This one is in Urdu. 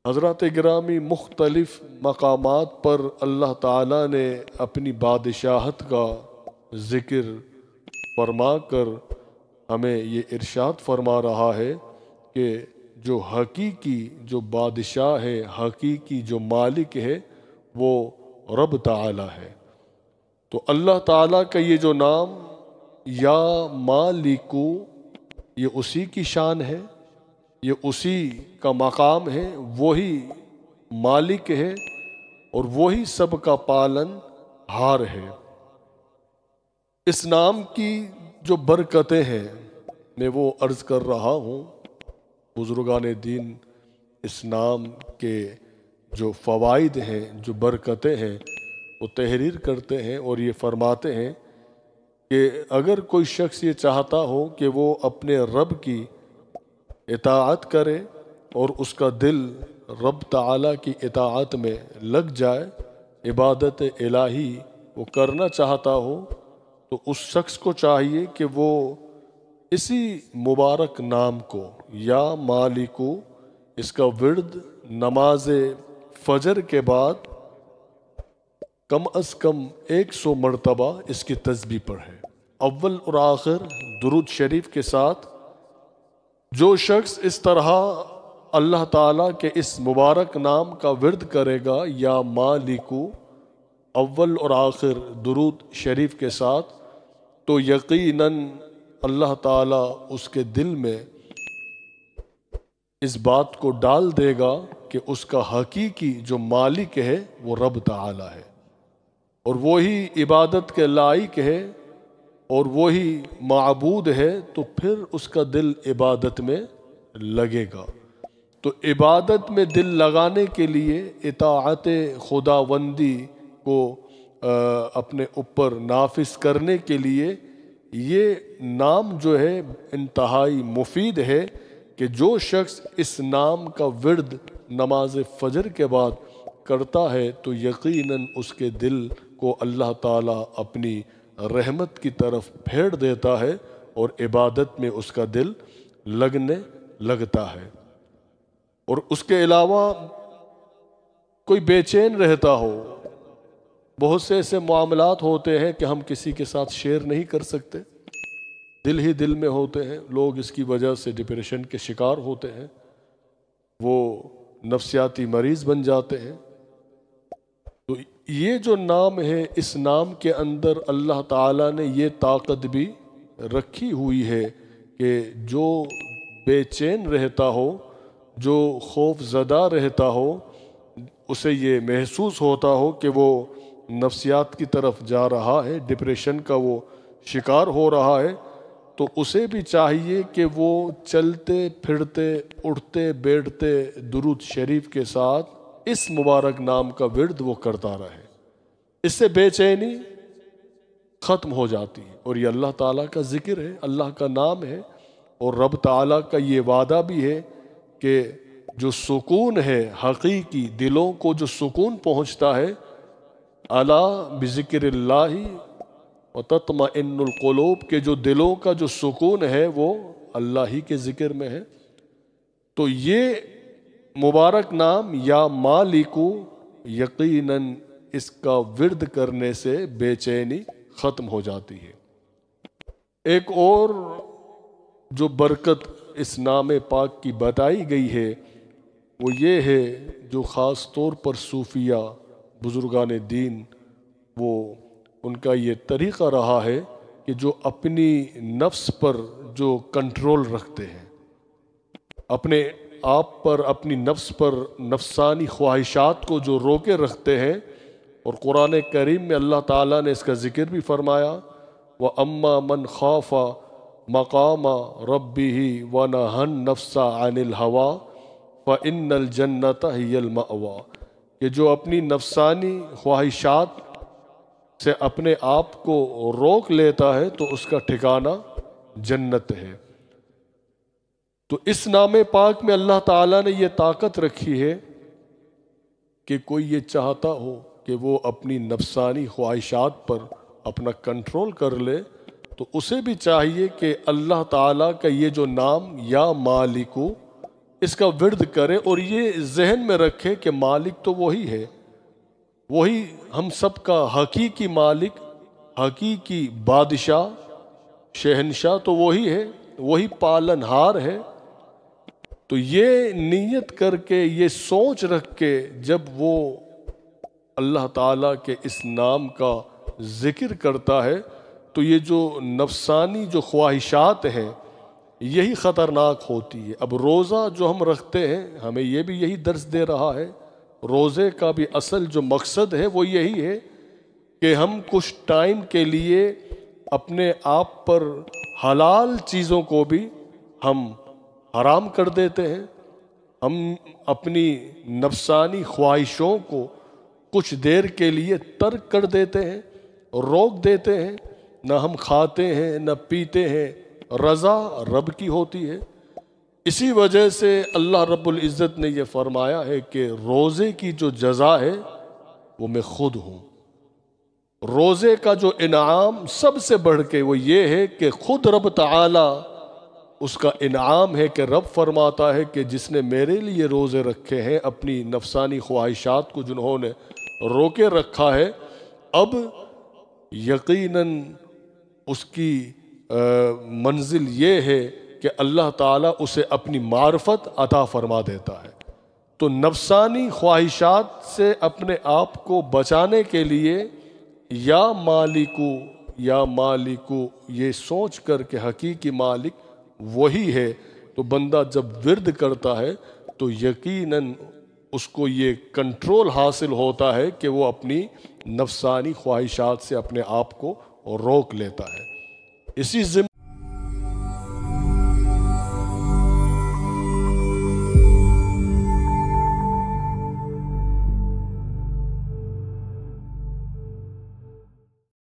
حضرات گرامی مختلف مقامات پر اللہ تعالیٰ نے اپنی بادشاہت کا ذکر فرما کر ہمیں یہ ارشاد فرما رہا ہے کہ جو حقیقی جو بادشاہ ہے، حقیقی جو مالک ہے، وہ رب تعالیٰ ہے۔ تو اللہ تعالیٰ کا یہ جو نام یا مالکو، یہ اسی کی شان ہے، یہ اسی کا مقام ہے، وہی مالک ہے اور وہی سب کا پالن ہار ہے۔ اس نام کی جو برکتیں ہیں میں وہ عرض کر رہا ہوں۔ بزرگان دین اس نام کے جو فوائد ہیں، جو برکتیں ہیں، وہ تحریر کرتے ہیں اور یہ فرماتے ہیں کہ اگر کوئی شخص یہ چاہتا ہو کہ وہ اپنے رب کی اطاعت کرے اور اس کا دل رب تعالیٰ کی اطاعت میں لگ جائے، عبادت الہی وہ کرنا چاہتا ہو، تو اس شخص کو چاہیے کہ وہ اسی مبارک نام کو یا مالکو، اس کا ورد نماز فجر کے بعد کم از کم 100 مرتبہ اس کی تسبیح پڑھے، اول اور آخر درود شریف کے ساتھ۔ جو شخص اس طرح اللہ تعالیٰ کے اس مبارک نام کا ورد کرے گا یا مالکو، اول اور آخر درود شریف کے ساتھ، تو یقیناً اللہ تعالیٰ اس کے دل میں اس بات کو ڈال دے گا کہ اس کا حقیقی جو مالک ہے وہ رب تعالیٰ ہے اور وہی عبادت کے لائق ہے اور وہی معبود ہے، تو پھر اس کا دل عبادت میں لگے گا۔ تو عبادت میں دل لگانے کے لیے اطاعت خداوندی کو اپنے اوپر نافذ کرنے کے لیے یہ نام جو ہے انتہائی مفید ہے کہ جو شخص اس نام کا ورد نماز فجر کے بعد کرتا ہے تو یقیناً اس کے دل کو اللہ تعالیٰ اپنی رحمت کی طرف پھیر دیتا ہے اور عبادت میں اس کا دل لگنے لگتا ہے۔ اور اس کے علاوہ کوئی بے چین رہتا ہو، بہت سے ایسے معاملات ہوتے ہیں کہ ہم کسی کے ساتھ شیئر نہیں کر سکتے، دل ہی دل میں ہوتے ہیں، لوگ اس کی وجہ سے ڈپریشن کے شکار ہوتے ہیں، وہ نفسیاتی مریض بن جاتے ہیں۔ تو یہ جو نام ہے، اس نام کے اندر اللہ تعالیٰ نے یہ طاقت بھی رکھی ہوئی ہے کہ جو بے چین رہتا ہو، جو خوف زدہ رہتا ہو، اسے یہ محسوس ہوتا ہو کہ وہ نفسیات کی طرف جا رہا ہے، ڈپریشن کا وہ شکار ہو رہا ہے، تو اسے بھی چاہیے کہ وہ چلتے پھرتے اٹھتے بیٹھتے درود شریف کے ساتھ اس مبارک نام کا ورد وہ کرتا رہے۔ اس سے بے چینی ختم ہو جاتی ہے اور یہ اللہ تعالیٰ کا ذکر ہے، اللہ کا نام ہے، اور رب تعالیٰ کا یہ وعدہ بھی ہے کہ جو سکون ہے حقیقی، دلوں کو جو سکون پہنچتا ہے، الا بذکر اللہ وتطمئن القلوب، کے جو دلوں کا جو سکون ہے وہ اللہ ہی کے ذکر میں ہے۔ تو یہ مبارک نام یا مالکو یقیناً اس کا ورد کرنے سے بے چینی ختم ہو جاتی ہے۔ ایک اور جو برکت اس نام پاک کی بتائی گئی ہے وہ یہ ہے، جو خاص طور پر صوفیہ بزرگان دین، وہ ان کا یہ طریقہ رہا ہے کہ جو اپنی نفس پر جو کنٹرول رکھتے ہیں، اپنے آپ پر، اپنی نفس پر نفسانی خواہشات کو جو روکے رکھتے ہیں، اور قرآن کریم میں اللہ تعالیٰ نے اس کا ذکر بھی فرمایا، وَأَمَّا مَنْ خَافَ مَقَامَ رَبِّهِ وَنَهَى النَّفْسَ عَنِ الْهَوَىٰ فَإِنَّ الْجَنَّةَ هِيَ الْمَأْوَىٰ، کہ جو اپنی نفسانی خواہشات سے اپنے آپ کو روک لیتا ہے تو اس کا ٹھکانہ جنت ہے۔ تو اس نام پاک میں اللہ تعالیٰ نے یہ طاقت رکھی ہے کہ کوئی یہ چاہتا ہو کہ وہ اپنی نفسانی خواہشات پر اپنا کنٹرول کر لے، تو اسے بھی چاہیے کہ اللہ تعالیٰ کا یہ جو نام یا مالکو، اس کا ورد کرے اور یہ ذہن میں رکھے کہ مالک تو وہی ہے، وہی ہم سب کا حقیقی مالک، حقیقی بادشاہ، شہنشاہ تو وہی ہے، وہی پالن ہار ہے۔ تو یہ نیت کر کے، یہ سوچ رکھ کے جب وہ اللہ تعالیٰ کے اس نام کا ذکر کرتا ہے تو یہ جو نفسانی جو خواہشات ہیں یہی خطرناک ہوتی ہے۔ اب روزہ جو ہم رکھتے ہیں ہمیں یہ بھی یہی درس دے رہا ہے، روزے کا بھی اصل جو مقصد ہے وہ یہی ہے کہ ہم کچھ ٹائم کے لیے اپنے آپ پر حلال چیزوں کو بھی ہم حرام کر دیتے ہیں، ہم اپنی نفسانی خواہشوں کو کچھ دیر کے لیے ترک کر دیتے ہیں، روک دیتے ہیں، نہ ہم کھاتے ہیں نہ پیتے ہیں، رضا رب کی ہوتی ہے۔ اسی وجہ سے اللہ رب العزت نے یہ فرمایا ہے کہ روزے کی جو جزا ہے وہ میں خود ہوں۔ روزے کا جو انعام سب سے بڑھ کے وہ یہ ہے کہ خود رب تعالی اس کا انعام ہے کہ رب فرماتا ہے کہ جس نے میرے لیے روزے رکھے ہیں، اپنی نفسانی خواہشات کو جنہوں نے روکے رکھا ہے، اب یقیناً اس کی منزل یہ ہے کہ اللہ تعالیٰ اسے اپنی معرفت عطا فرما دیتا ہے۔ تو نفسانی خواہشات سے اپنے آپ کو بچانے کے لیے یا مالکو یہ سوچ کر کہ حقیقی مالک وہی ہے، تو بندہ جب ورد کرتا ہے تو یقیناً اس کو یہ کنٹرول حاصل ہوتا ہے کہ وہ اپنی نفسانی خواہشات سے اپنے آپ کو روک لیتا ہے۔ اسی ضمن